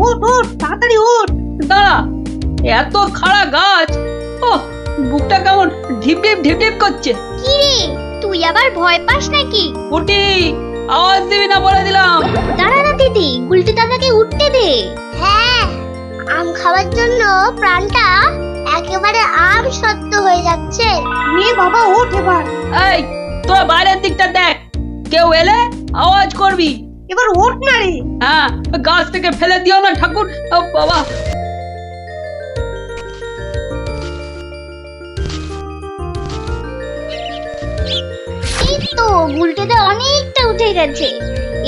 ওঠ ওঠ তাড়াতাড়ি ওঠ। দাঁড়া, এত খাড়া গাছ, ও বুকটা কেমন ঢিপ ঢিপ ঢিপ ঢিপ করছে। কি রে, তুই আবার ভয় পাস নাকি? পুটি, আওয়াজ দিবি না বলে দিলাম। দাঁড়া না দিদি, গুলটি দাদাকে উঠতে দে। হ্যাঁ, আম খাওয়ার জন্য প্রাণটা একেবারে আম সত্য হয়ে যাচ্ছে। নে বাবা ওঠ এবার। এই, তোরা বাইরের দিকটা দেখ, কেউ এলে আওয়াজ করবি। এবার ওঠ না রে। হ্যাঁ, গাছ থেকে ফেলে দিও না ঠাকুর। ও বাবা, এই তো গুলটিতে অনেকটা উঠে গেছে।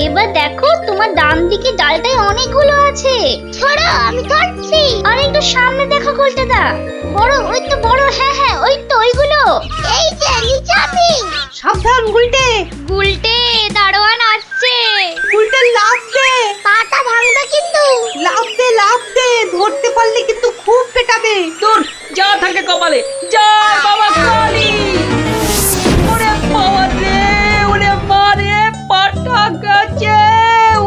এবার দেখো তোমার ডান দিকে ডালটায় অনেকগুলো আছে। ছড়া, আমি ধরছি। আর একটু সামনে দেখো গুলটিদা, বড়, ওই তো বড়। হ্যাঁ হ্যাঁ, ওই তো ওইগুলো। এই যে নিচে আমি। সাবধান গুলটে। গুলটে, দারোয়ান আসছে। গুলটে লাফ দে। পাটা ভাঙবে কিন্তু। লাফ দে লাফ দে, ধরতে পারলে কিন্তু খুব পেটাবে। দূর যা থাকে কপালে, যা বাবা কালী। ওরে বাবা রে, ওরে মা রে, পাটা গেছে।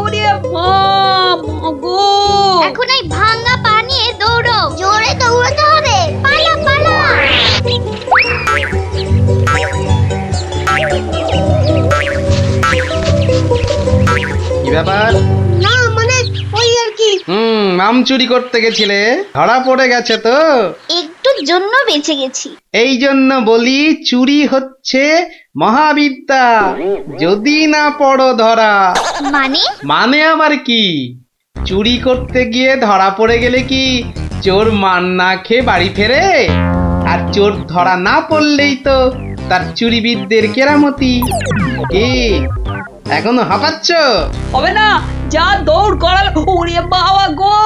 ওরে মা, মাগো। এখন এই ভাঙা পা নিয়ে দৌড়ো। জোরে দৌড়াতে হবে। পালা পালা। কি ব্যাপার? না মানে ওই আর কি। আম চুরি করতে গেছিলে, ধরা পড়ে গেছে তো। একটুর জন্য বেঁচে গেছি। এই জন্য বলি, চুরি হচ্ছে মহাবিদ্যা, যদি না পড়ো ধরা। মানে? মানে আবার কি? চুরি করতে গিয়ে ধরা পড়ে গেলে কি চোর মান না খেয়ে বাড়ি ফেরে? আর চোর ধরা না পড়লেই তো তার চুরিবিদদের কেরামতি। কি এখনো হাঁপাচ্ছ? হবে না, যা দৌড় করাল। ওরে বাবা গো,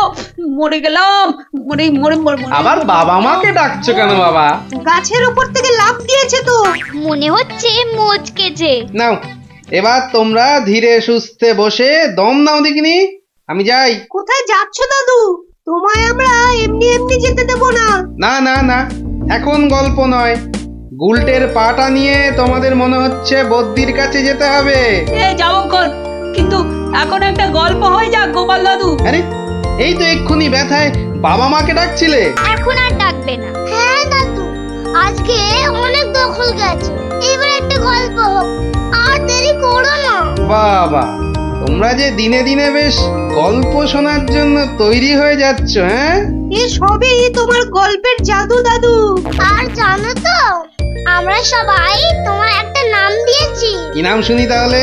মরে গেলাম। মরে মরে মরে মরে। আবার বাবা মাকে ডাকছো কেন বাবা? গাছের উপর থেকে লাফ দিয়েছে তো। মনে হচ্ছে মচকেছে। নাও, এবার তোমরা ধীরে সুস্থে বসে দম নাও দেখিনি। আমি যাই। কোথায় যাচ্ছ দাদু? তোমায় আমরা এমনি এমনি যেতে দেব না। না না না, এখন গল্প নয়। গুলটের পাটা নিয়ে তোমাদের মনে হচ্ছে বদ্যির কাছে যেতে হবে। এ যাবক্ষণ, কিন্তু এখন একটা গল্প হয়ে যাক গোপাল দাদু। আরে, এই তো এক্ষুনি ব্যথায় বাবা মাকে ডাকছিলে। এখন আর ডাকবে না। হ্যাঁ দাদু, আজকে অনেক দখল গেছে। এবার একটা গল্প হোক, আর দেরি করো না। বাবা, তোমরা যে দিনে দিনে বেশ গল্প শোনার জন্য তৈরি হয়ে যাচ্ছ। হ্যাঁ, এ সবই তোমার গল্পের জাদু দাদু। আর জানো তো, আমরা সবাই তোমার একটা নাম দিয়েছি। কি নাম শুনি তাহলে?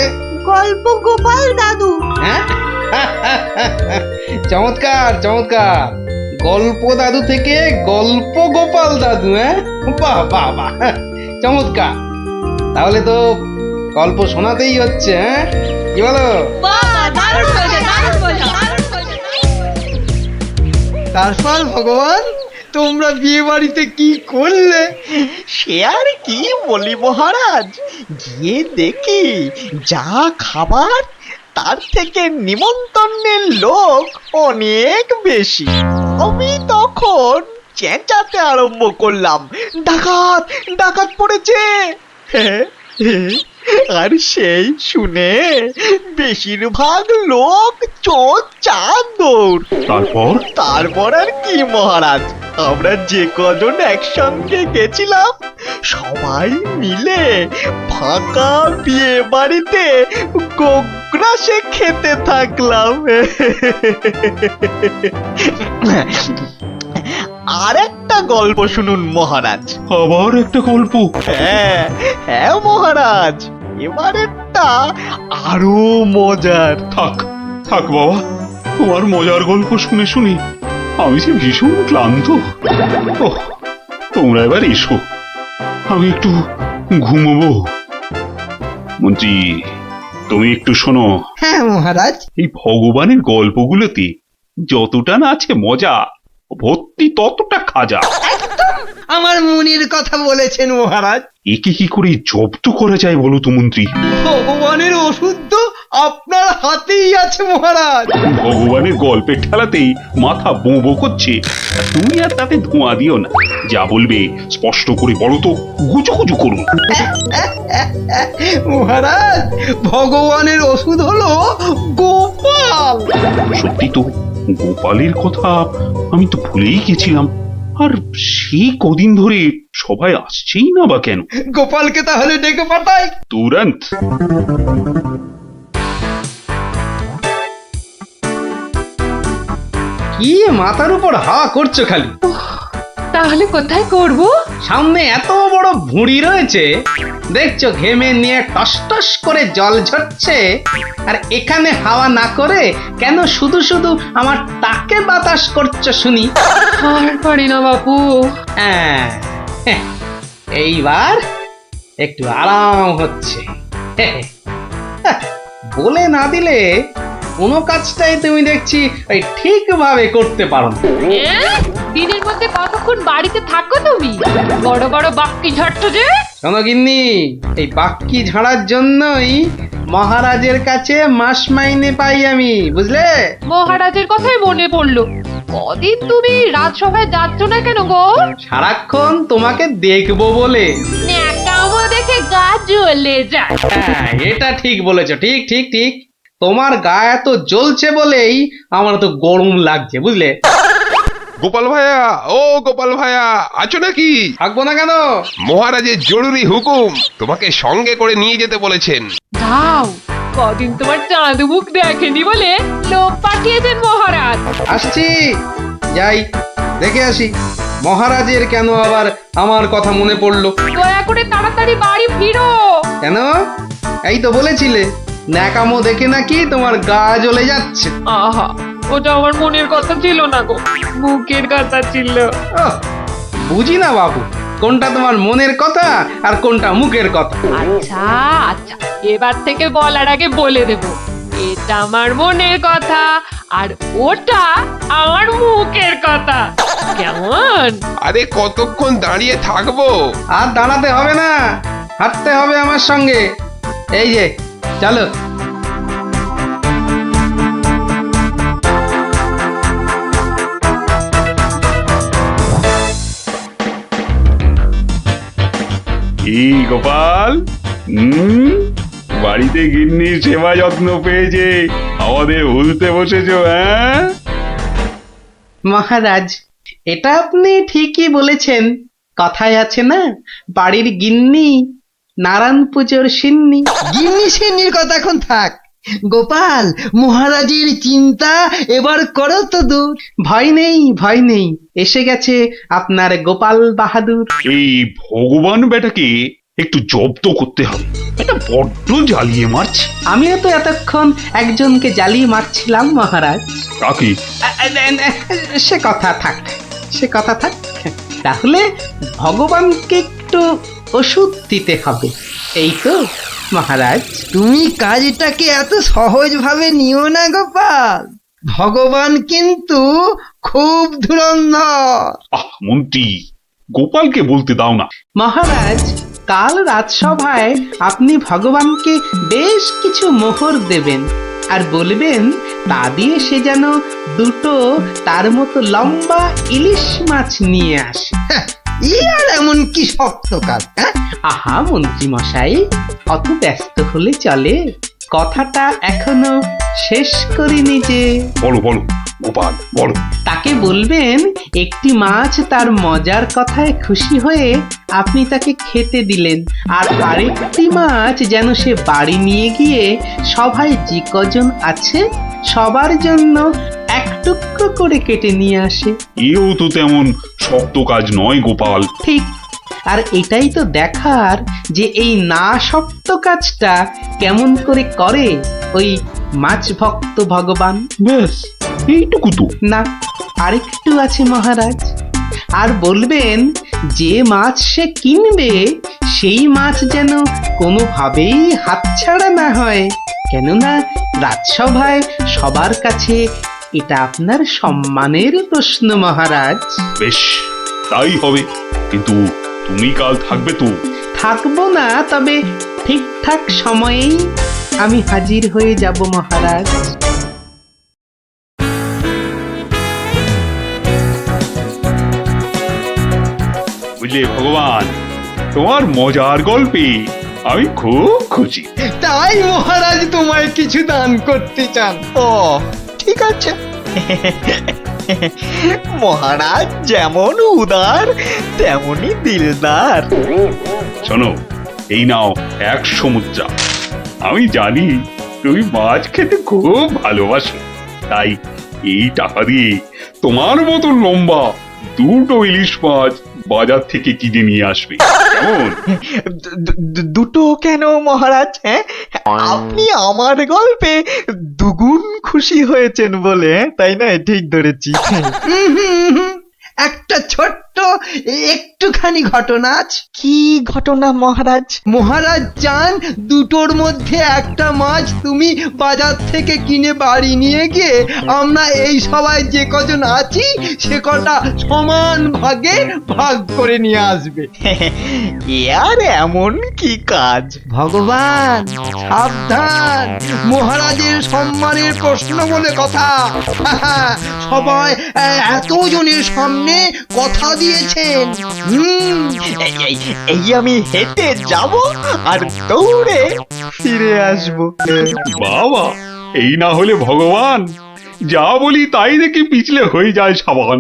গল্প গোপাল দাদু। হ্যাঁ, চমৎকার চমৎকার। গল্প দাদু থেকে গল্প গোপাল দাদু। হ্যাঁ, বাহ বাহ বাহ, চমৎকার। তাহলে তো গল্প শোনাতেই হচ্ছে। হ্যাঁ, কি বলো? বাহ, দারুণ হয়েছে, দারুণ হয়েছে, দারুণ হয়েছে। তারপর ভগবান, তোমরা বিয়ে বাড়িতে কি করলে? সে আর কি বলি মহারাজ, গিয়ে দেখি যা খাবার তার থেকে নিমন্ত্রণের লোক অনেক বেশি। আমি তখন চেঁচাতে আরম্ভ করলাম, ডাকাত ডাকাত পড়েছে। আর সেই শুনে বেশিরভাগ লোক চোর চাঁদ দৌড়। তারপর আর কি মহারাজ, আমরা যে কজন একসঙ্গে গেছিলাম সবাই মিলে ফাঁকা বিয়ে বাড়িতে গোগ্রাসে খেতে থাকলাম। আর একটা গল্প শুনুন মহারাজ। আবার একটা গল্প? হ্যাঁ হ্যাঁ মহারাজ, এবারেরটা আরো মজার। থাক থাক বাবা, তোমার মজার গল্প শুনে শুনে আমি যে ভীষণ ক্লান্ত। ওহ, তোমরা এবার এসো, আমি একটু ঘুমোবো। মন্ত্রী, তুমি একটু শোনো। হ্যাঁ মহারাজ। এই ভগবানের গল্পগুলোতে যতটা না আছে মজা, ভর্তি ততটা খাজা। আমার মনের কথা বলেছেন মহারাজ। একে কি করে জব্দ করা যায় বলো তো মন্ত্রী? ভগবানের ওষুধ তো আপনার হাতেই আছে মহারাজ। ভগবানের গল্পের ঠেলাতেই মাথা বো বো করছে, আর তুমি আর তাতে ধোঁয়া দিও না। যা বলবে স্পষ্ট করে বলো তো, গুজুগুজু করুন। মহারাজ, ভগবানের ওষুধ হলো গোপাল। সত্যি তো, গোপালের কথা আমি তো ভুলেই গেছিলাম। আর সেই কদিন ধরে সবাই আসছেই না বা কেন? গোপালকে তাহলে ডেকে পাঠাই। তুরন্ত। কি মাথার উপর হাওয়া করছো খালি? তাহলে কোথায় করব? সামনে এত বড় ভুঁড়ি রয়েছে, দেখছো ঘেমে নিয়ে টস টস করে জল ঝরছে, আর এখানে হাওয়া না করে কেন শুধু শুধু আমার তাকে বাতাস করছো শুনি? আর পারি না বাপু। হ্যাঁ, এইবার একটু আরাম হচ্ছে। বলে না দিলে কোনো কাজটাই তুমি দেখছি ওই ঠিকভাবে করতে পারো না। দিনের মধ্যে কতক্ষণ বাড়িতে থাকো তুমি? বড় বড় বাক্কি ঝাড়ছো যে। শোনো গিন্নি, এই বাক্কি ঝাড়ার জন্যই মহারাজের কাছে মাস মাইনে পাই আমি, বুঝলে? মহারাজের কথাই মনে পড়লো। কদিন তুমি রাজসভায় যাচ্ছ না কেন গো? সারাক্ষণ তোমাকে দেখবো বলে। ন্যাকামো দেখে গা জ্বলে যায়। হ্যাঁ, এটা ঠিক বলেছো, ঠিক ঠিক ঠিক। তোমার গা এত জ্বলছে বলেই আমার তো গরম লাগছে, বুঝলে? গোপাল ভাইয়া, ও গোপাল ভাইয়া, আছো নাকি? থাকবো না কেন? মহারাজের জরুরি হুকুম, তোমাকে সঙ্গে করে নিয়ে যেতে বলেছেন। যাও, কদিন তোমার চাঁদ মুখ দেখেনি বলে লোক পাঠিয়েছেন মহারাজ। আসছি, যাই দেখে আসি মহারাজের কেন আবার আমার কথা মনে পড়লো। দয়া করে তাড়াতাড়ি বাড়ি ফিরো। কেন? এই তো বলেছিলে ন্যাকামো দেখে নাকি তোমার গা জ্বলে যাচ্ছে। আহা, ওটা আমার মনের কথা ছিল না গো, মুখের কথা ছিল। ওহ, বুঝি না বাবু, কোনটা তোমার মনের কথা আর কোনটা মুখের কথা। আচ্ছা আচ্ছা, এবার থেকে বলার আগে বলে দেব, এটা আমার মনের কথা আর ওটা আমার মুখের কথা। কেমন? আরে কতক্ষণ দাঁড়িয়ে থাকবো? আর দাঁড়াতে হবে না, হাঁটতে হবে আমার সঙ্গে। এই যে চলো। কি গোপাল, বাড়িতে গিন্নির সেবা যত্ন পেয়েছে আমাদের ভুলতে বসেছো? হ্যাঁ মহারাজ, এটা আপনি ঠিকই বলেছেন। কথায় আছে না, বাড়ির গিন্নি নারায়ণ পুজোর সিন্নি। গিন্নি সিন্নির কথা এখন থাক। গোপাল, মহারাজের চিন্তা এবার করো তো দূর। ভয় নেই, ভয় নেই, এসে গেছে আপনার গোপাল বাহাদুর। এই ভগবান বেটাকে একটু জব্দ করতে হবে, এটা বড্ড জ্বালিয়ে মারছে। আমিও তো এতক্ষণ একজনকে জ্বালিয়ে মারছিলাম মহারাজ। কাকে? সে কথা থাক, সে কথা থাক। তাহলে ভগবানকে একটু ওষুধ দিতে হবে, এই তো মহারাজ। তুমি কাজটাকে এত সহজভাবে নিও না গোপাল, ভগবান কিন্তু খুব ধুরন্ধর। মন্ত্রী, গোপালকে বলতে দাও না। মহারাজ, কাল রাজসভায় আপনি ভগবানকে বেশ কিছু মোহর দেবেন আর বলবেন তা দিয়ে সে যেন দুটো তার মতো লম্বা ইলিশ মাছ নিয়ে আসে। আর এমন কি শক্ত কাজ? আহা মন্ত্রী মশাই, অত ব্যস্ত হলে চলে? কথাটা এখনো শেষ করিনি যে। বলো বলো গোপাল, বলো। তাকে বলবেন একটি মাছ তার মজার কথায় খুশি হয়ে আপনি তাকে খেতে দিলেন, আর আরেকটি মাছ যেন সে বাড়ি নিয়ে গিয়ে সবাই যে কজন আছে সবার জন্য এক টুকরো করে কেটে নিয়ে আসে। এও তো তেমন শক্ত কাজ নয় গোপাল। ঠিক, আর এটাই তো দেখার যে এই না শক্ত কাজটা কেমন করে করে ওই মাছ ভক্ত ভগবান। ব্যাস এইটুকু তো? না, আরেকটু আছে মহারাজ। আর বলবেন যে মাছ সে কিনবে সেই মাছ যেন কোনোভাবেই হাতছাড়া না হয়, কেননা রাজসভায় সবার কাছে এটা আপনার সম্মানের প্রশ্ন মহারাজ। বেশ, তাই হবে, কিন্তু তুমি কাল থাকবে তো? থাকবো না, তবে ঠিকঠাক সময়েই আমি হাজির হয়ে যাব মহারাজ। বুঝলে ভগবান, তোমার মজার গল্পে আমি খুব খুশি। তাই মহারাজ তোমায় কিছু দান করতে চান। ও ঠিক আছে, মহারাজ যেমন উদার তেমনি দিলদার। শোনো, এই নাও 100 মুদ্রা। আমি জানি তুমি মাছ খেতে খুব ভালোবাসো, তাই এই টাকা দিয়ে তোমার মতো লম্বা 2টো ইলিশ মাছ বাজার থেকে কিনে নিয়ে আসবে, কেমন? দুটো কেন মহারাজ? হ্যাঁ, আপনি আমার গল্পে দুগুণ খুশি হয়েছেন বলে, তাই না? ঠিক ধরেছি। একটা ছোট্ট একটুখানি ঘটনা আছে। কি ঘটনা মহারাজ? মহারাজ চান দুটোর মধ্যে একটা মাছ তুমি বাজার থেকে কিনে বাড়ি নিয়ে গিয়ে আমরা এই সবাই যে কজন আছি সে কটা সমান ভাগে ভাগ করে নিয়ে আসবে। এ আর এমন কি কাজ? ভগবান সাবধান, মহারাজের সম্মানের প্রশ্ন বলে কথা। সবাই এতজনের সামনে কথা দিয়েছেন। এই আমি হেঁটে যাব আর দৌড়ে ফিরে আসবো। বাবা, এই না হলে ভগবান, যা বলি তাই দেখি পিছলে হয়ে যায় সাবান।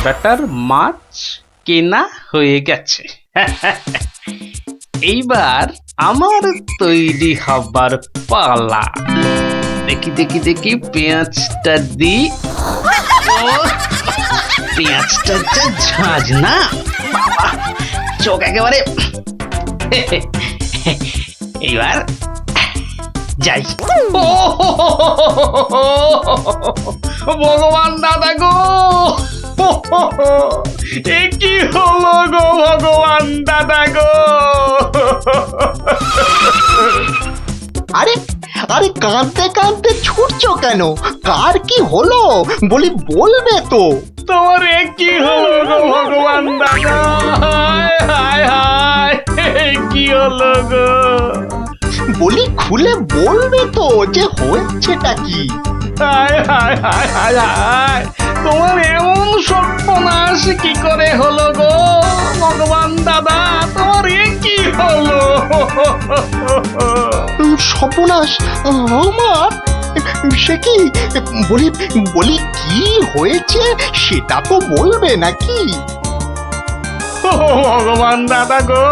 বেটার মাছ কেনা হয়ে গেছে। এইবার আমার তৈরি হবার পালা। দেখি দেখি দেখি পেঁয়াজটা দি। পেঁয়াজটা যা ঝাঁজ না, বাবা, চোখ একেবারে। এইবার যাই। ভগবান দাদা গো, এ কি হলো গো ভগবান দাদা গো! আরে আরে, কাঁদতে কাঁদতে ছুটছো কেন? কার কি হলো বলি, বলবে তো? তোমার এ কি হলো গো ভগবান দাদা! হায় হায় হায়, এ কি হলো গো! বলি খুলে বলবে তো যে হয়েছেটা কি? হায় হায় হায় হায় হায়, তোমার এমন সর্বনাশ কি করে হলো গো ভগবান দাদা! তোমার এ কি হলো? সর্বনাশ আমার? সে কি? বলি বলি কি হয়েছে সেটা তো বলবে নাকি? ও ভগবান দাদা গো,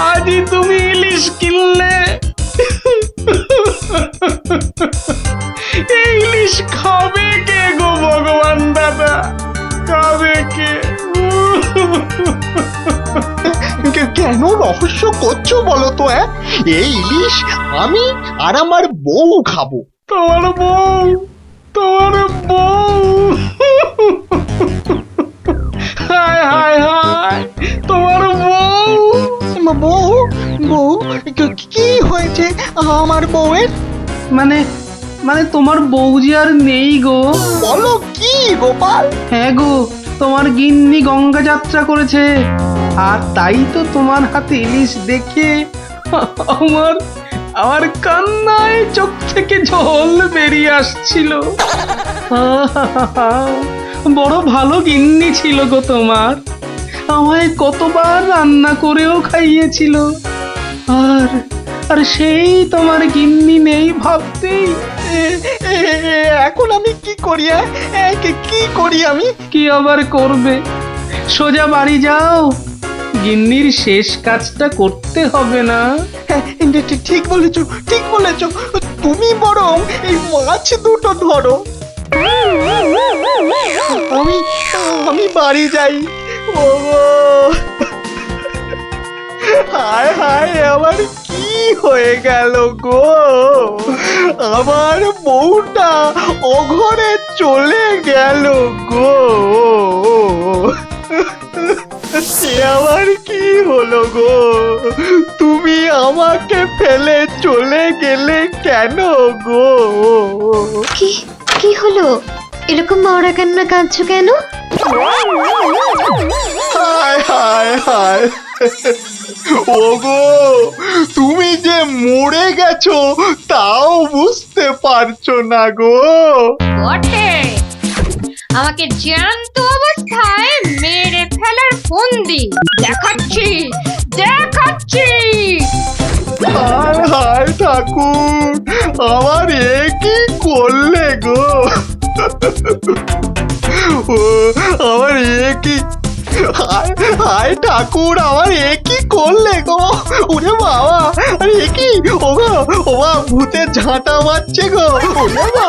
আজই তুমি ইলিশ কিনলে। এই ইলিশ খাবে কে গো ভগবান দাদা? খাবে কে? কেন রহস্য করছো বলো তো? এই ইলিশ আমি আর আমার বউ খাবো। তোমার বউ? তোমার বউ? হায় হায় হায়, তোমার বউ? বউ? বউ? কি হয়েছে আমার বউয়ের? মানে মানে তোমার বউ যে আর নেই গো। বলো কি গোপাল? হ্যাঁ গো, তোমার গিন্নি গঙ্গা যাত্রা করেছে, আর তাই তো তোমার হাতে ইলিশ দেখে আমার আমার কান্নায় চোখ থেকে জল বেরিয়ে আসছিল। বড় ভালো গিন্নি ছিল গো তোমার, আমায় কতবার রান্না করেও খাইয়েছিল। আর আর সেই তোমার গিন্নি নেই ভাবতেই এখন আমি কি করি? কি করি আমি? কি আবার করবে, সোজা বাড়ি যাও, গিন্নির শেষ কাজটা করতে হবে না? ঠিক বলেছো, ঠিক বলেছো। তুমি বরং এই মাছ দুটো ধরো, আমি আমি বাড়ি যাই। ও হায় হায়, আমার কি হয়ে গেল গো? আমার বউটা অঘরে চলে গেল গো। সে আবার কি হলো গো? তুমি আমাকে ফেলে চলে গেলে কেন গো? কি কি হলো? এরকম মরা কান্না কাঁদছো কেন? হায় হায় হায়, ওগো, তুমি যে মরে গেছো তাও বুঝতে পারছো না গো। বটে, আমাকে জ্যান্ত অবস্থায় মেরে ফেলার ফন্দি দেখাচ্ছি দেখাচ্ছি। হায় হায় ঠাকুর, আমার এ কি করলে গো? ও আমার এ কি, হায় হায় ঠাকুর, আমার এ কি করলে গো? ওরে বাবা, আরে এ কি? ও গো, ও বাবা, ভূতের ঝাঁটা মারছে গো। ওরে বাবা,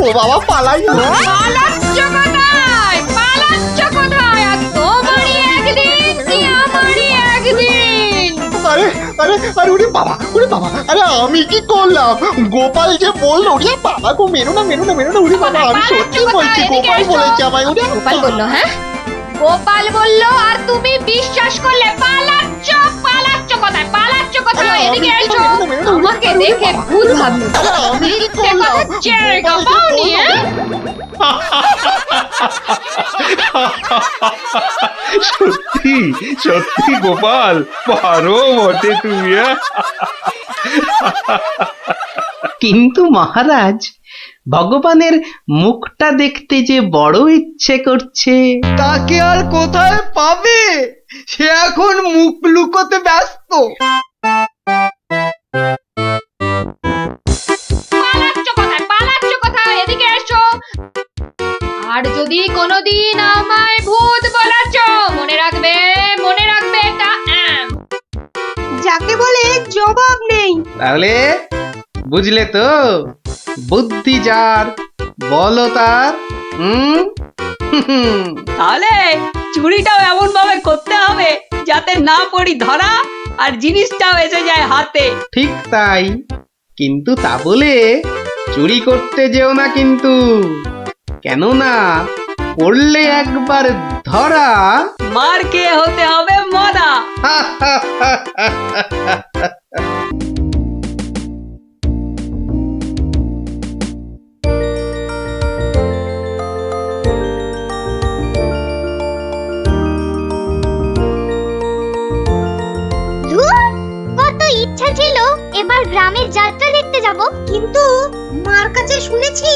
ও বাবা, পালাই গো। পালাচ্ছ কোথায়? পালাচ্ছ কোথায়? আর তোমারই একদিন কি আমারই একদিন। আরে আরে আরে, ওরে বাবা, ওরে বাবা, আরে আমি কি করলাম? গোপাল যে বললো, ওরে বাবা গো, মেরো না মেরো না মেরো না, ওরে বাবা, আমি সত্যি বলছি, গোপাল বলেছে আমায়। ওরে গোপাল বললো? হ্যাঁ, গোপাল বললো আর তুমি বিশ্বাস করলে? পালাচ্ছ পালাচ্ছ কোথায়? পালাচ্ছ কোথায়? এদিকে এসো, আমাকে দেখে ভূত ভাবলো। আমি কি মিথ্যে কথা জায়গা পাওনি, হ্যাঁ? সত্যি সত্যি গোপাল, পারো বটে তুমি। কিন্তু মহারাজ, ভগবানের মুখটা দেখতে যে বড় ইচ্ছে করছে। তাকে আর কোথায় পাবে? সে এখন মুখ লুকোতে ব্যস্ত। পালাচ্ছ কোথায়? পালাচ্ছ কোথায়? এদিকে এসো। আর যদি কোনোদিন আমায় ভূত বলেছ, মনে রাখবে এটা যাকে বলে জবাব নেই। তাহলে বুঝলে তো, বুদ্ধি যার, বলো তার। তাহলে চুরিটাও এমন ভাবে করতে হবে যাতে না পড়ি ধরা আর জিনিসটাও এসে যায় হাতে। ঠিক তাই, কিন্তু তা বলে চুরি করতে যেও না কিন্তু, কেননা পড়লে একবার ধরা। মার খেয়ে হতে হবে মরা। ধুর, কত ইচ্ছা ছিল এবার গ্রামের যাত্রা দেখতে যাব, কিন্তু মার কাছে শুনেছি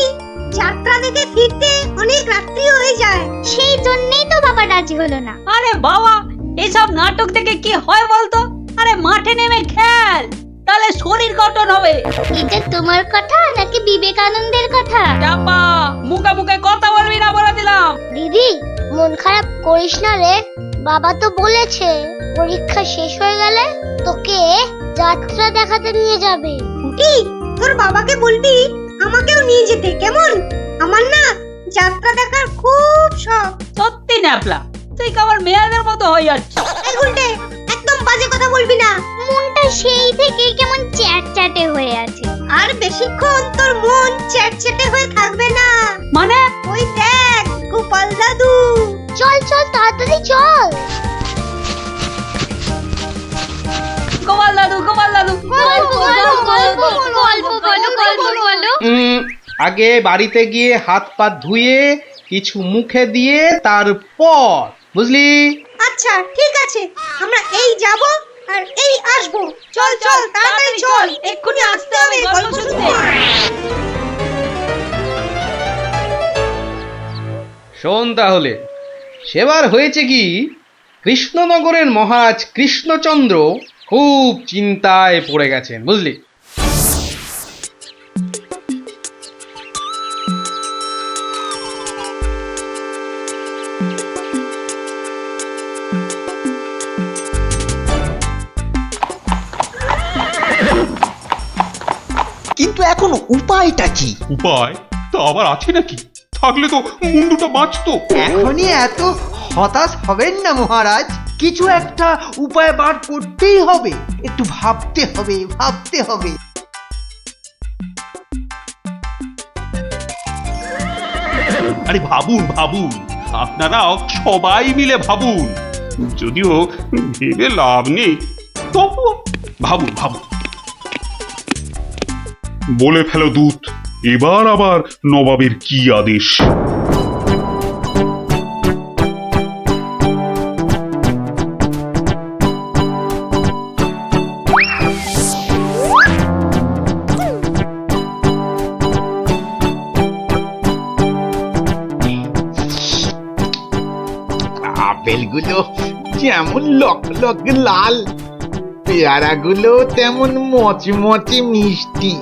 যাত্রা দেখে ফিরতে অনেক রাত্রি হয়ে যায়। সেই জন্যই তো বাবা রাজি হলো না। আরে বাবা, এসব নাটক দেখে কি হয় বলতো? আরে মাঠে নেমে খেল, তাহলে শরীর গঠন হবে। এটা তোমার কথা নাকি বিবেকানন্দের কথা? চাপা, মুখে মুখে কথা বলবি না বলে দিলাম। দিদি, মন খারাপ করিস না রে। বাবা তো বলেছে পরীক্ষা শেষ হয়ে গেলে তোকে যাত্রা দেখাতে নিয়ে যাবে। কি, তোর বাবাকে বলবি আমাকেও নিয়ে যেতে, কেমন? আমার না যাত্রা দেখার খুব শখ। সত্যি ন্যাপলা, তুই কেমন মেয়েদের মতো হয়ে যাচ্ছিস। এই উল্টে, একদম বাজে কথা বলবি না। মনটা সেই থেকে কেমন চ্যাটচ্যাটে হয়ে আছে। আর বেশিক্ষণ তোর মন চ্যাটচ্যাটে হয়ে থাকবে না। মানে? ওই দেখ গোপাল দাদু। চল চল, তাড়াতাড়ি চল। গোপাল দাদু, গোপাল দাদু, আগে বাড়িতে গিয়ে হাত পা ধুয়ে কিছু মুখে দিয়ে তারপর, বুঝলি? আচ্ছা ঠিক আছে, আমরা এই যাব আর এই আসবো। চল চল, তাড়াতাড়ি চল, এক্ষুনি আসতে হবে গল্প শুনতে। শোন তাহলে, সেবার হয়েছে কি, কৃষ্ণনগরের মহারাজ কৃষ্ণচন্দ্র খুব চিন্তায় পড়ে গেছেন, বুঝলি? কিন্তু এখন উপায়টা কি? উপায় তা আবার আছে নাকি? থাকলে তো মুন্ডুটা বাঁচতো। এখনই এত হতাশ হবেন না মহারাজ, কিছু একটা উপায় বার করতেই হবে। একটু ভাবতে হবে, ভাবতে হবে। আরে ভাবুন ভাবুন, আপনারাও সবাই মিলে ভাবুন। যদিও ভেবে লাভ নেই, তবুও ভাবুন ভাবুন। বলে ফেলো দূত, এবার আবার নবাবের কি আদেশ? আপেলগুলো যেমন লক লক লাল, পেয়ারাগুলো তেমন মচমচে মিষ্টি।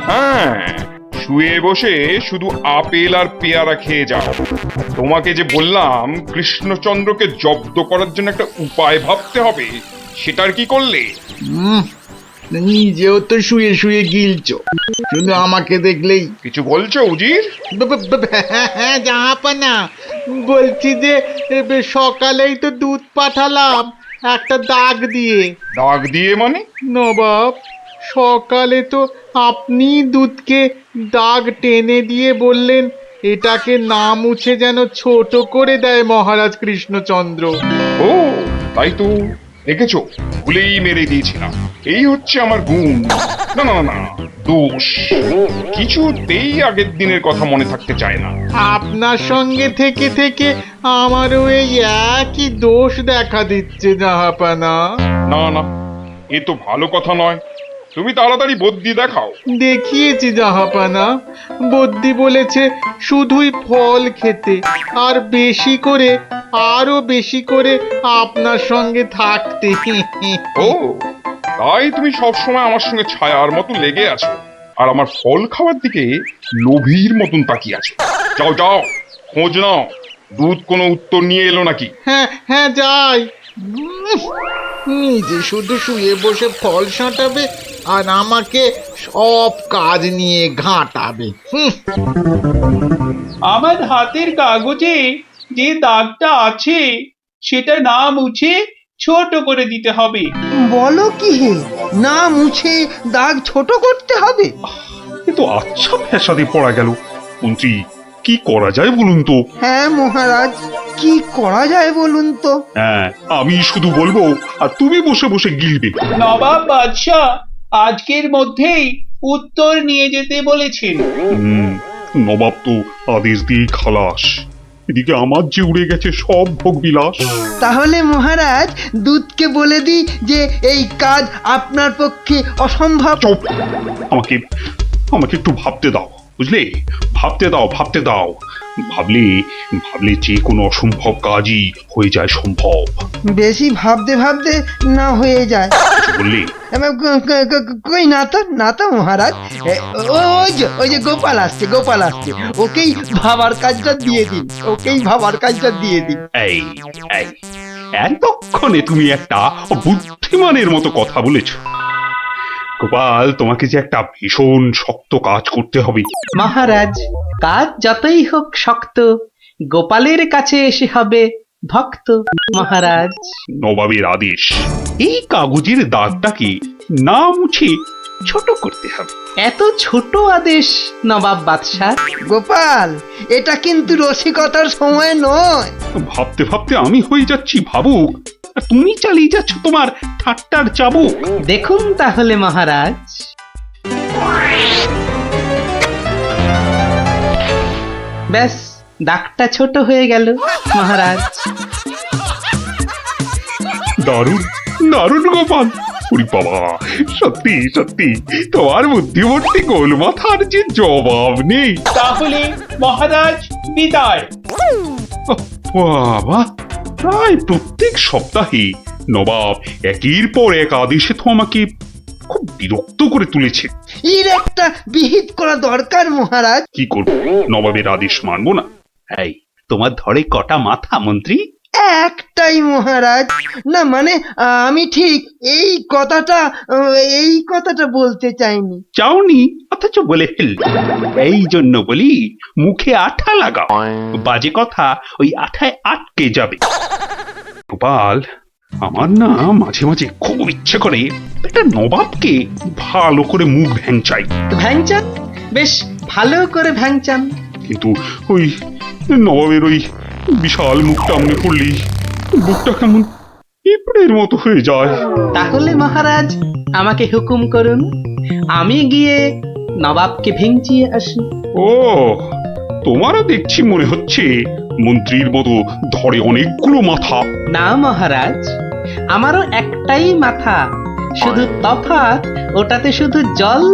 হ্যাঁ, শুয়ে বসে শুধু আপেল আর পেয়ারা খেয়ে যাও। তোমাকে যে বললাম কৃষ্ণচন্দ্রকে জব্দ করার জন্য একটা উপায় ভাবতে হবে, সেটার কি করলে? নিজেও তো শুয়ে শুয়ে গিলছো, শুধু আমাকে দেখলেই। কিছু বলছো উজির? হ্যাঁ জাহাপানা, বলছি যে সকালেই তো দুধ পাঠালাম একটা দাগ দিয়ে। দাগ দিয়ে মানে? নবাব, সকালে তো আপনি দুধকে দাগ টেনে দিয়ে বললেন এটাকে না মুছে যেন ছোট করে দেয় মহারাজ কৃষ্ণচন্দ্র। ও তাই তো, দেখেছো, ভুলেই মেরে দিয়েছিলাম। এই হচ্ছে আমার গুণ। না না না, দোষ। কিছুতেই আগের দিনের কথা মনে থাকতে চায় না। আপনার সঙ্গে থেকে থেকে আমারও এই একই দোষ দেখা দিচ্ছে জাহাপানা। না না, এ তো ভালো কথা নয়। তুমি তাড়াতাড়ি বদ্যি দেখাও। দেখিয়েছি জাহাপানা, বদ্যি বলেছে শুধুই ফল খেতে আর বেশি করে, আরো বেশি করে আপনার সঙ্গে থাকতে। ও তাই তুমি সবসময় আমার সঙ্গে ছায়ার মতো লেগে আছো, আর আমার ফল খাওয়ার দিকে লোভীর মতন তাকিয়ে আছো। যাও যাও, খোঁজ নাও, দুধ কোনো উত্তর নিয়ে এলো নাকি। হ্যাঁ হ্যাঁ যাই। নিজে শুধু শুয়ে বসে ফল সাঁটাবে আর আমাকে সব কাজ নিয়ে ঘাঁটাবে। আমার হাতের কাগজে যে দাগটা আছে সেটা না মুছে ছোট করে দিতে হবে। বলো কি হে, না মুছে দাগ ছোট করতে হবে? এ তো আচ্ছা ফ্যাসাদে পড়া গেল। মন্ত্রী, কি করা যায় বলুন তো? হ্যাঁ মহারাজ, কি করা যায় বলুন তো? হ্যাঁ, আমি শুধু বলবো আর তুমি বসে বসে গিলবে। নবাব বাদশাহ আজকের মধ্যেই উত্তর নিয়ে যেতে বলেছেন। নবাব তো আদেশ দিয়ে খালাস। এদিকে আমার যে উড়ে গেছে সব ভোগ বিলাস। তাহলে মহারাজ দুধকে বলে দিই যে এই কাজ আপনার পক্ষে অসম্ভব। চুপ! আমাকে আমাকে একটু ভাবতে দাও, বুঝলে? ভাবতে দাও, ভাবতে দাও। ভাবলে ভাবলে যে কোনো অসম্ভব কাজই হয়ে যায় সম্ভব। বেশি ভাবতে ভাবতে না হয়ে যায়। বললে কই না তো মহারাজ, ওই যে গোপাল আসছে, গোপাল আসছে, ওকেই ভাবার কাজটা দিয়ে দিন, ওকেই ভাবার কাজটা দিয়ে দিন। এই এই এতক্ষণে তুমি একটা বুদ্ধিমানের মতো কথা বলেছ। গোপাল, তোমাকে যে একটা ভীষণ শক্ত কাজ করতে হবে। মহারাজ, কাজ যতই হোক শক্ত, গোপালের কাছে এসে হবে ভক্ত। মহারাজ, নবাবের আদেশ, এই কাগজের দাগটাকে না মুছে ছোট করতে হবে। এত ছোট আদেশ নবাব বাদশাহ? গোপাল, এটা কিন্তু রসিকতার সময় নয়। ভাবতে ভাবতে আমি হয়ে যাচ্ছি ভাবুক, আর তুমি চালিয়ে যাচ্ছ তোমার ঠাট্টার চাবুক। দেখুন তাহলে মহারাজ। ব্যাস, দাগটা ছোট হয়ে গেল মহারাজ। দারুণ দারুণ গোপাল! ওরে বাবা, সত্যি সত্যি তোমার বুদ্ধিমত্তি গোল মাথার যে জবাব নেই। তাহলে মহারাজ বিদায়। বাবা, প্রায় প্রত্যেক সপ্তাহে নবাব একের পর এক আদেশে তো আমাকে খুব বিরক্ত করে তুলেছে। এর একটা বিহিত করা দরকার মহারাজ। কি করব, নবাবের আদেশ মানবো না? এই, তোমার ধরে কটা মাথা মন্ত্রী? একটাই মহারাজ। না মানে আমি ঠিক এই কথাটা বলতে চাইনি। চাওনি অথচ বলে ফেললে। এই জন্য বলি, মুখে আঠা লাগাও, বাজে কথা ওই আঠায় আটকে যাবে। গোপাল, আমার না মাঝে মাঝে খুব ইচ্ছে করে একটা নবাবকে ভালো করে মুখ ভ্যাংচাই। ভ্যাংচান, বেশ ভালো করে ভ্যাংচান। কিন্তু ওই নবাবের ওই বিশাল মুখটা মনে পড়লেই বুকটা কেমন পিঁপড়ের মতো হয়ে যায়। তাহলে মহারাজ আমাকে হুকুম করুন, আমি গিয়ে নবাবকে ভেঙচিয়ে আসি। ও, তোমারও দেখছি মনে হচ্ছে মন্ত্রীর মতো ধরে অনেকগুলো মাথা। না মহারাজ, আমারও একটাই মাথা, শুধু তফাৎ ওটাতে শুধু জল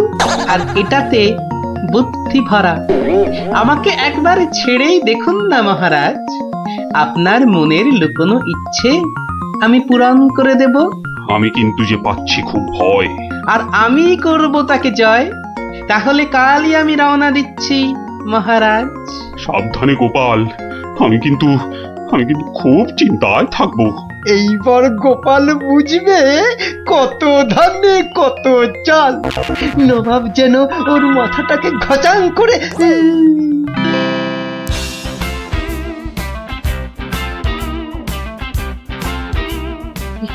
আর এটাতে বুদ্ধি ভরা। আমাকে একবার ছেড়েই দেখুন না মহারাজ, আপনার মনের লুকোনো ইচ্ছে আমি পূরণ করে দেব, আমি কিন্তু যে পাচ্ছি খুব ভয়। আর আমি করব তাকে জয়। তাহলে কালই আমি রওনা দিচ্ছি মহারাজ। সাবধানে গোপাল, আমি কিন্তু খুব চিন্তায় থাকবো। এইবার গোপাল বুঝবে কত ধানে কত চাল। নবাব যেন ওর মাথাটাকে ঘচাং করে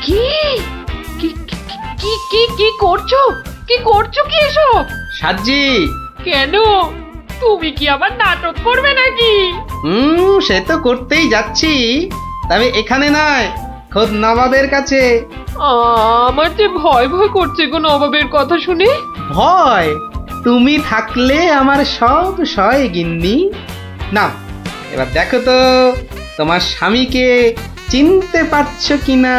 কি কি কি কি কি করছো? কি করছো কি এসব? সাজি, কেন? তুমি কি আবার নাটক করবে নাকি? সে তো করতেই যাচ্ছি, তবে এখানে নয়, খোদ নবাবের কাছে। আমার যে ভয় ভয় করছে গো নবাবের কথা শুনে। ভয়? তুমি থাকলে আমার সব সয় গিন্নি। না, এবার দেখো তো তোমার স্বামীকে চিনতে পারছো কিনা।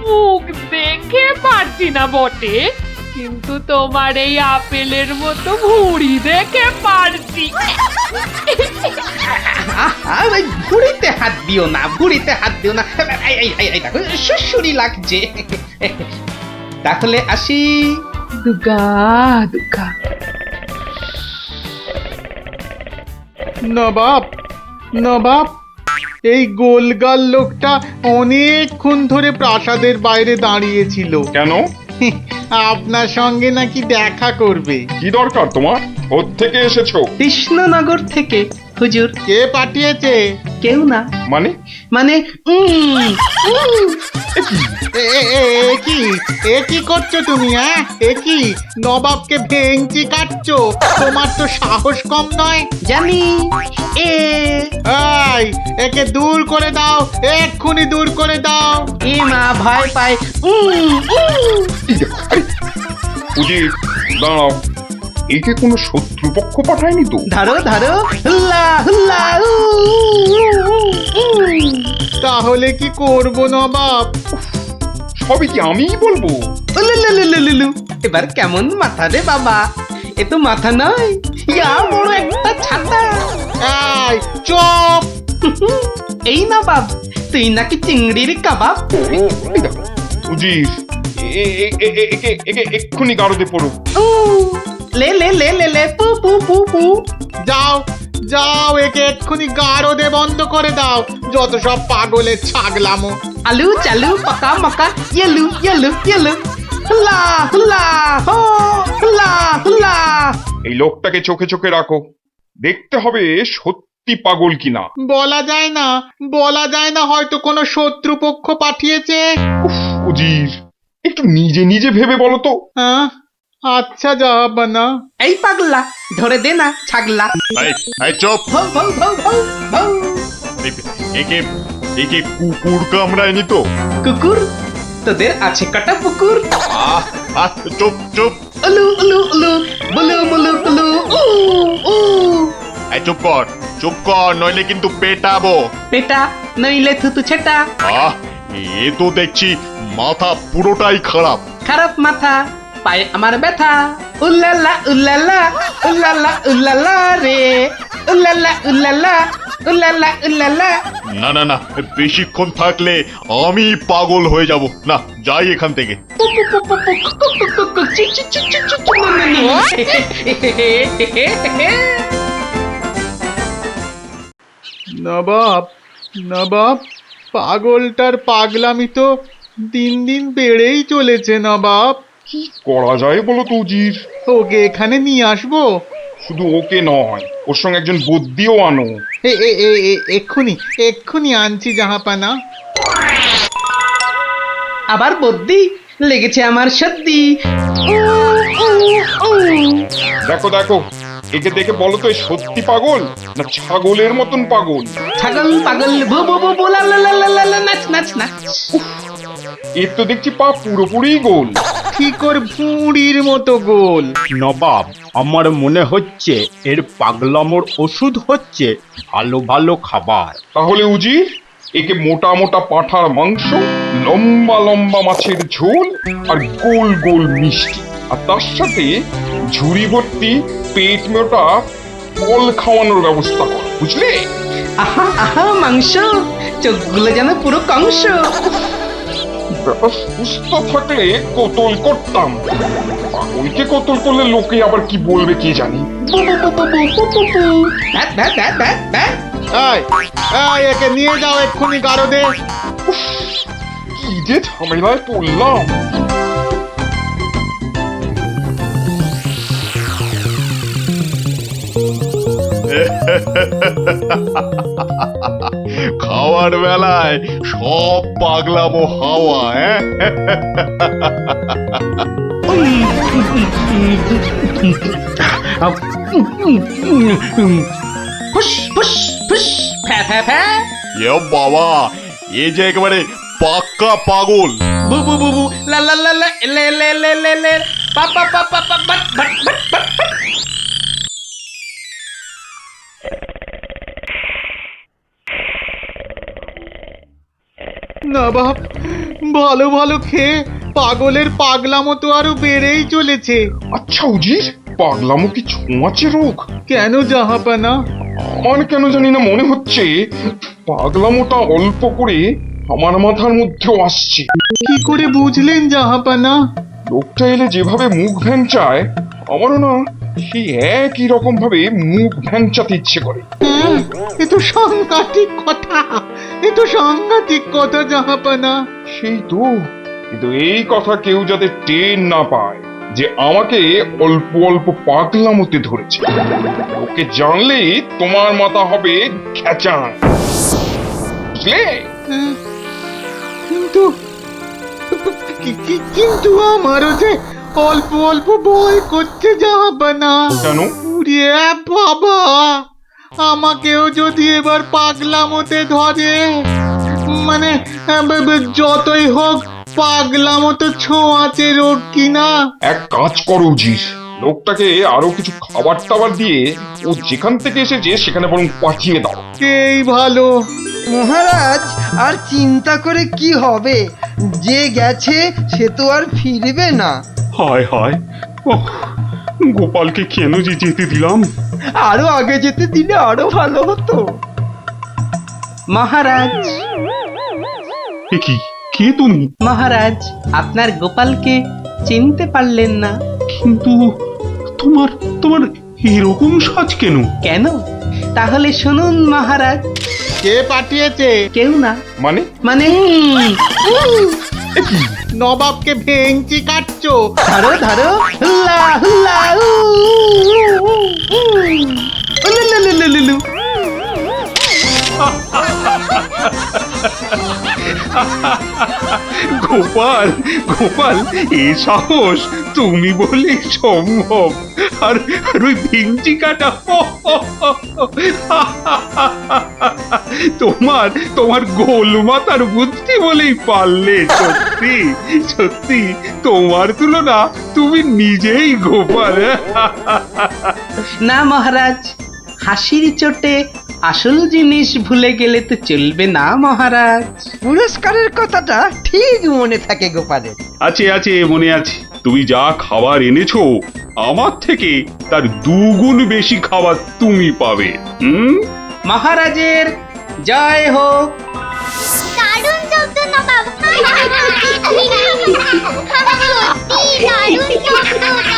মুখ দেখে পারছি না বটে, কিন্তু তোমার এই আপেলের মতো ভুঁড়ি দেখে পারছি। ওই ভুড়িতে হাত দিও না, ভুড়িতে হাত দিও না। এই দেখো সুসুরি লাগছে। তাহলে আসি। দুগা দুগা। নবাব, নবাব, এই গোলগাল লোকটা অনেকক্ষণ ধরে প্রাসাদের বাইরে দাঁড়িয়েছিল। কেন? আপনার সঙ্গে নাকি দেখা করবে। কি দরকার তোমার? কোত্থেকে এসেছো? কৃষ্ণনগর থেকে হুজুর। কে পাঠিয়েছে? কেউ না। মানে? মানে এ কি করছো তুমি? হ্যাঁ, এ কি নবাবকে ভেঙচি কাটছো? তোমার তো সাহস কম নয়। জানি। এই, একে দূর করে দাও, এক্ষুনি দূর করে দাও। এ মা ভয় পায়। উজির, দাঁড়াও, একে কোনো শত্রুপক্ষ পাঠায়নি তো? ধরো ধরো, হুল্লা হুল্লা। তাহলে কি করব নবাব? সবই কি আমিই বলবো? উলুলুলুলুলু। এবার কেমন মাথা রে বাবা, এ তো মাথা নয়, ইয়া বড় একটা ছাতা। এই চুপ! এই না বাব, তুই নাকি চিংড়ির কাবাব। এই দেখো, উজির, একে এক্ষুনি গারদে পড়ো। লে লে লে লে লে পু পু পু পু। যাও যাও, একে এক্ষুনি গারদে বন্ধ করে দাও। যত সব পাগলের ছাগলামো। আলু চালু পাকা মাকা ইয়েলু ইয়েলু ইয়েলু। হুল্লা হুল্লা হো, হুল্লা হুল্লা। এই লোকটাকে চোখে চোখে রাখো, দেখতে হবে সত্যি পাগল কিনা। বলা যায় না, বলা যায় না, হয়তো কোনো শত্রুপক্ষ পাঠিয়েছে। উজির, একটু নিজে নিজে ভেবে বলো তো। হ্যাঁ, আচ্ছা জাহাপানা। এই পাগলা, ধরে দে না ছাগলা। এই চুপ! ভৌ ভৌ ভৌ ভৌ ভৌ। একে কুকুর কামড়ায়নি তো? কুকুর? তোদের আছে কাটা পুকুর। চুপ চুপ! উলু উলু উলু, বুলু মুলু কুলু, উ উ। এই চুপ কর, নইলে কিন্তু পেটাবো। পেটা নইলে থুতু ছেটা। এ তো দেখছি মাথা পুরোটাই খারাপ। খারাপ মাথা, পায়ে আমার ব্যথা। উল্লালা উল্লালা উল্লালা উল্লালা রে, উল্লালা উল্লালা উল্লালা উল্লালা। না না না, বেশিক্ষণ থাকলে আমি পাগল হয়ে যাব। না, যাই এখান থেকে। নবাব, নবাব, পাগলটার পাগলামি তো দিন দিন বেড়েই চলেছে নবাব। কি করা যায় বলো তো উজির? ওকে এখানে নিয়ে আসবো? শুধু ওকে নয়, ওর সঙ্গে একজন বদ্যিও আনো। এক্ষুনি এক্ষুনি আনছি জাহাপানা। আবার বদ্যি লেগেছে আমার সর্দি। দেখো দেখো, একে দেখে বলো তো, সত্যি পাগল না ছাগলের মতন পাগল? ছাগল পাগল বু বু বু বু লা লা লা লা লা লা, নাচ নাচ নাচ। এর তো দেখছি পা পুরোপুরি গোল। ঠিক ওর ভুঁড়ির মতো গোল। নবাব, আমার মনে হচ্ছে এর পাগলামোর ওষুধ হচ্ছে ভালো ভালো খাবার। তাহলে উজির, একে মোটা মোটা পাঁঠার মাংস, লম্বা লম্বা মাছের ঝোল, আর গোল গোল মিষ্টি, আর তার সাথে ঝুড়ি ভর্তি পেট মোটা ফল খাওয়ানোর ব্যবস্থা কর, বুঝলে? আহা আহা মাংস, চোখগুলো যেন পুরো কংস। ব্যাপার সুস্থ থাকলে কতল করতাম, পাগলকে কতল করলে লোকে আবার কি বলবে কে জানি। ধ্যাৎ, ধ্যাৎ, ধ্যাৎ, ধ্যাৎ, ধ্যাৎ। এই এই, একে নিয়ে যাও এক্ষুনি গারদে। কি যে ঝামেলায় পড়লাম। খাওয়ার বেলায় সব পাগলামো হাওয়া। ফুস ফুস ফুস, ফ্যা ফ্যা ফ্যা। এ বাবা, এ যে একেবারে পাক্কা পাগল। বু বু বু বু, লা লা লা লা, লে লে লে লে লে, পা পা পা পা পা, but but but but but. না বাপ, ভালো ভালো খেয়ে পাগলের পাগলামো তো আরো বেড়েই চলেছে। আচ্ছা উজির, পাগলামো কি ছোঁয়াচে রোগ? কেন জাহাপানা? আমার কেন জানি না মনে হচ্ছে পাগলামোটা অল্প করে আমার মাথার মধ্যেও আসছে। কি করে বুঝলেন জাহাপানা? লোকটা এলে যেভাবে মুখ ভ্যাংচায়, আমারও না সেই একই রকম ভাবে মুখ ভ্যাংচাতে ইচ্ছে করে। হ্যাঁ, এ তো সাংঘাতিক কথা, এ তো সাংঘাতিক কথা জাহাপানা। সেই তো, কিন্তু এই কথা কেউ যাতে টের না পায় যে আমাকে অল্প অল্প পাগলামোতে ধরেছে। ওকে জানলেই তোমার মাথা হবে খেচান, বুঝলে? হ্যাঁ, কিন্তু কিন্তু আমারও যে অল্প অল্প ভয় করছে জাহাপানা। কেন? উড়িয়ে বাবা, আমাকেও যদি এবার পাগলামোতে ধরে, মানে যতই হোক পাগলামো তো ছোঁয়াচে রোগ কিনা। এক কাজ করো উজির, লোকটাকে আরো কিছু খাবার টাবার দিয়ে ও যেখান থেকে এসেছে সেখানে বরং পাঠিয়ে দাও। এই ভালো। মহারাজ, আর চিন্তা করে কি হবে? যে গেছে সে তো আর ফিরবে না। হায় হায়, ওহ, গোপালকে কেন যে যেতে দিলাম? আরো আগে যেতে দিলে আরো ভালো হতো। মহারাজ, এ কি, কে তুমি? মহারাজ, আপনার গোপালকে চিনতে পারলেন না? কিন্তু তোমার তোমার এরকম সাজ কেন? কেন? তাহলে শুনুন মহারাজ। কে পাঠিয়েছে? কেউ না। মানে? মানে নবাবকে ভেঙচি কাটছো? ধরো ধরো, হুল্লা হুল্লা, উ, উ, উ, উ, উলুলুলুলুলু। গোপাল, গোপাল, এ সাহস তুমি বলে সম্ভব? আর ওই ভিঞ্চি কাটা, তোমার তোমার গোল মাথার বুদ্ধি বলেই পারলে। সত্যি সত্যি, তোমার তুলনা তুমি নিজেই গোপাল। না মহারাজ, হাসির চোটে আসল জিনিস ভুলে গেলে তো চলবে না মহারাজ। পুরস্কারের কথাটা ঠিক মনে থাকে গোপালের। আছে আছে, মনে আছে। তুমি যা খাবার এনেছো আমার থেকে তার 2 গুণ বেশি খাবার তুমি পাবে। মহারাজের জয় হোক। দারুণ শব্দ নবাব। সত্যি দারুণ শব্দ।